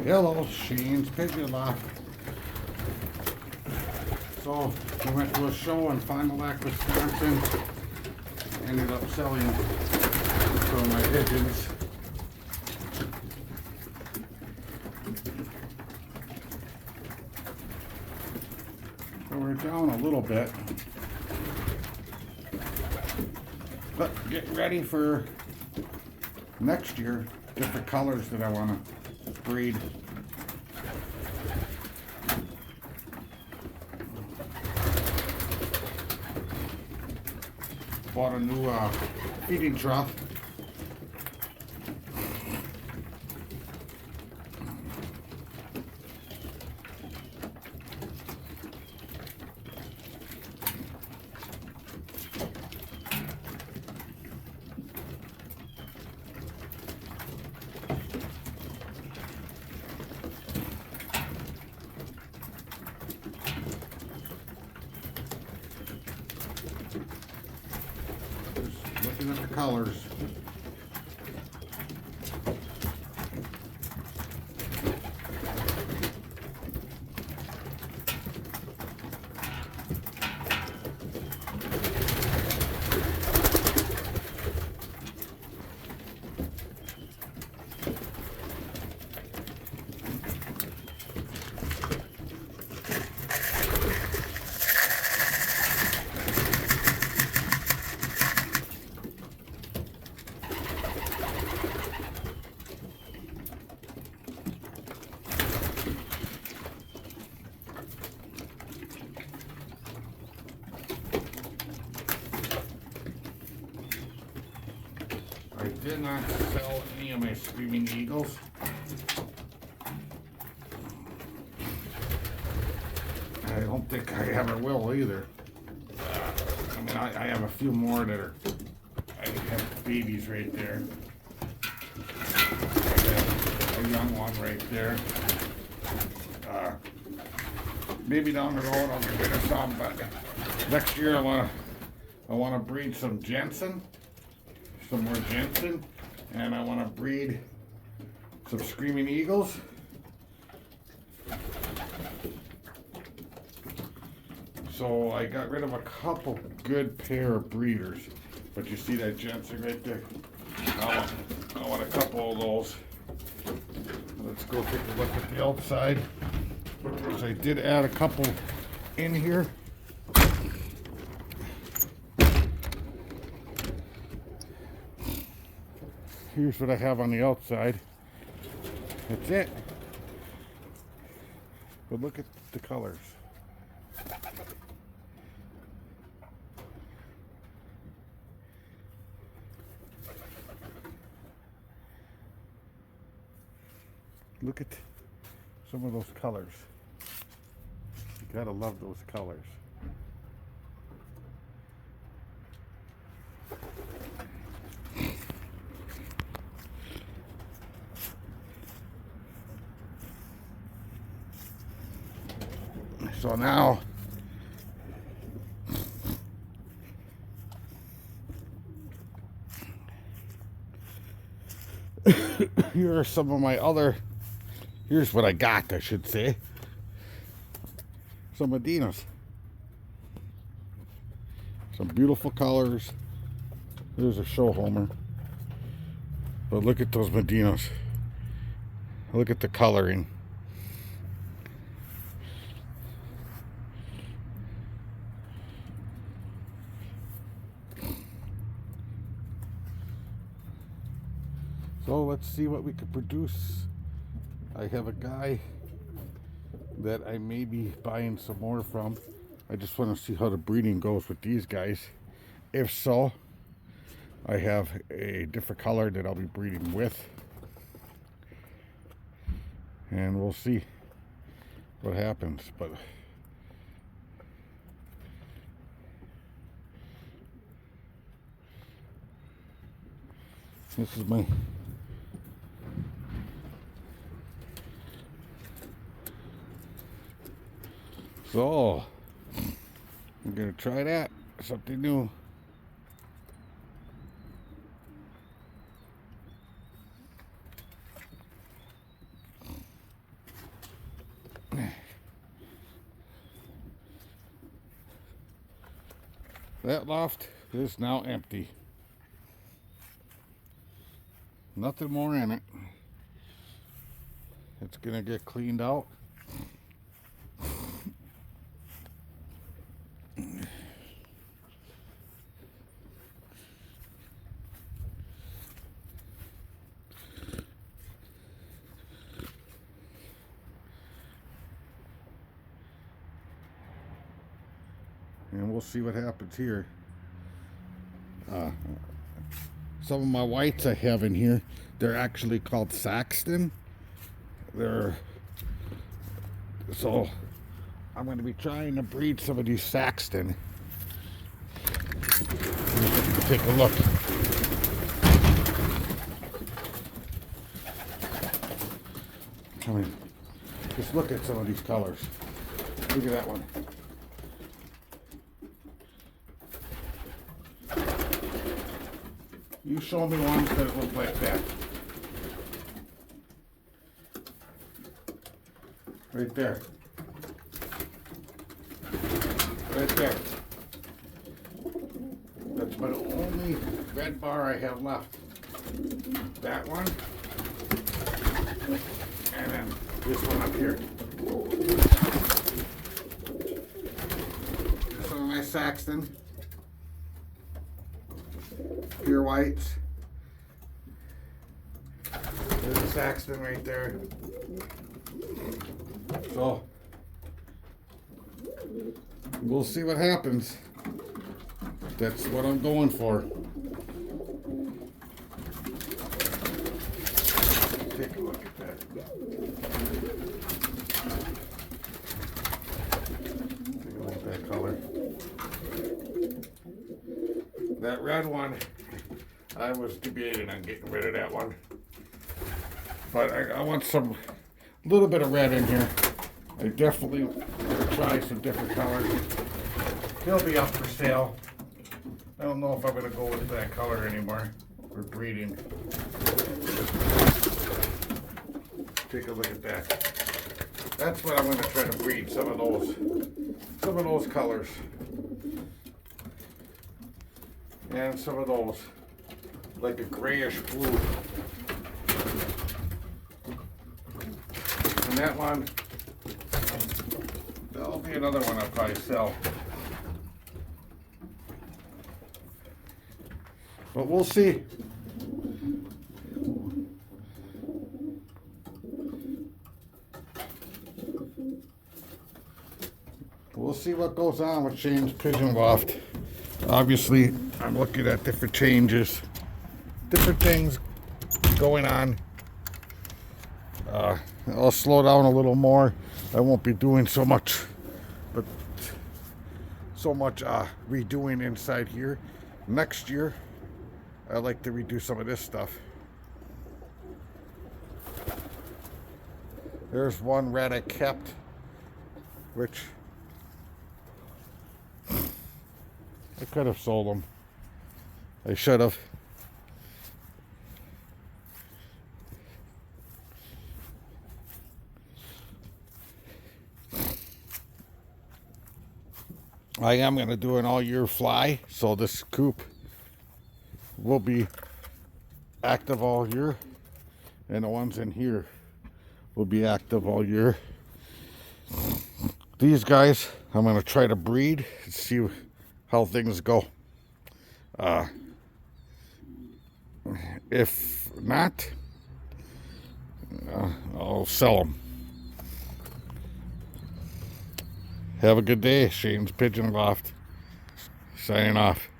Hello, Shane's Pigeon Lot. So, we went to a show in Fond du Lac, Wisconsin. Ended up selling some of my pigeons. So we're down a little bit. But getting ready for next year, different colors that I want to breed. Bought a new feeding trough. Looking at the colors. I did not sell any of my Screaming Eagles. I don't think I ever will either. I mean, I have a few more that are, I have babies right there. I have a young one right there. Maybe down the road I'll get rid of some, but next year I want to breed some Jensen. Some more Jensen, and I want to breed some Screaming Eagles. So I got rid of a couple good pair of breeders, but you see that Jensen right there? I want a couple of those. Let's go take a look at the outside. So I did add a couple in here. Here's what I have on the outside. That's it. But look at the colors. Look at some of those colors. You gotta love those colors. So now, here are some of my other, here's what I got, I should say. Some Medinas. Some beautiful colors. There's a show homer. But look at those Medinas. Look at the coloring. So let's see what we could produce. I have a guy that I may be buying some more from. I just want to see how the breeding goes with these guys. If so, I have a different color that I'll be breeding with. And we'll see what happens. But this is my so I'm gonna try that, something new. That loft is now empty. Nothing more in it. It's gonna get cleaned out. And we'll see what happens here. Some of my whites I have in here, they're actually called Saxton. So I'm going to be trying to breed some of these Saxton. Take a look. Come in. Just look at some of these colors. Look at that one. You show me ones that look like that. Right there. Right there. That's my only red bar I have left. That one. And then this one up here. Some of my Saxton. Pure whites. There's a Saxton right there. So we'll see what happens. That's what I'm going for. Take a look at that. Take a look at that color. That red one, I was debating on getting rid of that one. But I want some little bit of red in here. I definitely want to try some different colors. He'll be up for sale. I don't know if I'm going to go with that color anymore for breeding. Take a look at that. That's what I'm going to try to breed, some of those colors. And some of those, like a grayish blue. And that one, that'll be another one I'll probably sell. But we'll see. We'll see what goes on with Shane's Pigeon Loft. Obviously, I'm looking at different changes, different things going on. I'll slow down a little more. I won't be doing so much redoing inside here. Next year, I'd like to redo some of this stuff. There's one red I kept, which I could have sold them. I should have. I am going to do an all-year fly, so this coop will be active all year, and the ones in here will be active all year. These guys, I'm going to try to breed and see how things go. If not, I'll sell them. Have a good day. Shane's Pigeon Loft signing off.